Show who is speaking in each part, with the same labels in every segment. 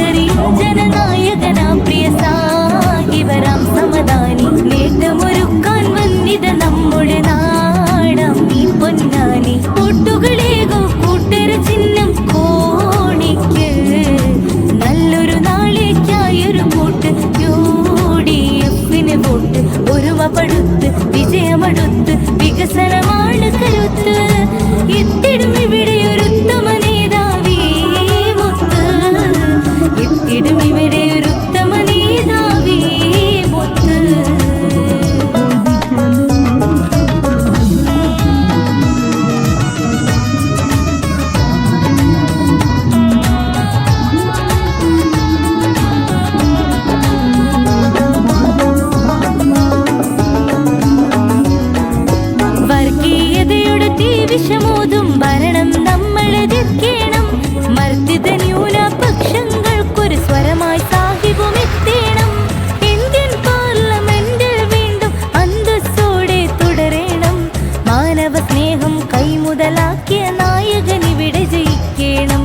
Speaker 1: നാടറിയും ജനനായകനാം പ്രിയ സാഹിബരാം സമദാനി നേട്ടമൊരുക്കാൻ വന്നിത നമ്മുടെ നാടാം ഈ പൊന്നാനി കൂട്ടുകളേകോ കൂട്ടര ചിഹ്നം കോണിക്ക് നല്ലൊരു നാളേക്കായൊരു കൂട്ട് UDF-ന് വോട്ട് ഒരുമപ്പെടുത്ത് വിജയമടുത്ത് വികസനമാണ് കരുത്ത് എത്തിടും ഇവിടെ ഒരു ഉത്തമ നേതാവേ മുത്ത് എത്തിടും ഇവിടെ ഒരു ഉത്തമ നേതാവേ മുത്ത് വർഗീയതയുടെ തീവിഷമോതും ഭരണം നമ്മളെതിർക്കണം മർദ്ദിത ന്യൂനപക്ഷങ്ങൾക്കൊരു സ്വരമായി സാഹിബും എത്തേണം ഇന്ത്യൻ പാർലമെന്റിൽ വീണ്ടും അന്തസ്സോടെ തുടരണം മാനവ സ്നേഹം കൈമുതലാക്കിയ നായകനിവിടെ ജയിക്കണം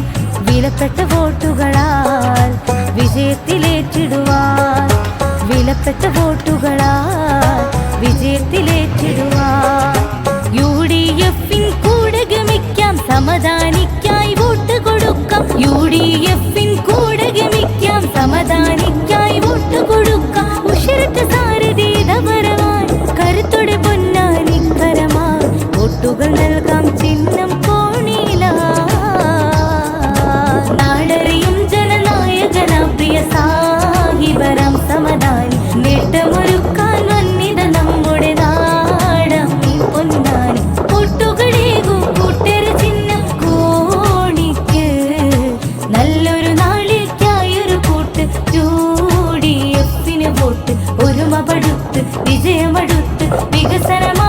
Speaker 1: വിലപ്പെട്ട വോട്ടുകളാൽ വിജയത്തിലേറ്റിടുവാൻ വിലപ്പെട്ട വോട്ടുകളാൽ വിജയത്തിലേറ്റിടുവാൻ UDF-ൻ കൂടെ ഗമിക്കാം സമദാനിക്കായി വോട്ട് കൊടുക്കാം UDF-ൻ കൂടെ ഗമിക്കാം സമദാനിക്കായി വോട്ട് കൊടുക്കാം ഉശിരറ്റ സാരഥീതപരമായി കരുത്തോടെ പൊന്നാനിക്കരമായി വോട്ടുകൾ നൽകാം ചിഹ്നം കോണില നാടറിയും ജനനായകനാം പ്രിയ സാഹിബരാം സമദാനി നേട്ടമൊരുക്കാൻ വന്നിത നമ്മുടെ നാടാം ഈ പൊന്നാനി കൂട്ടുകളേകൂ കൂട്ടര ചിഹ്നം കോണിക്ക് നല്ലൊരു നാളേക്കായൊരു കൂട്ട് UDF-ന് വോട്ട് ഒരുമപ്പെടുത്ത് വിജയമടുത്ത് വികസനമായി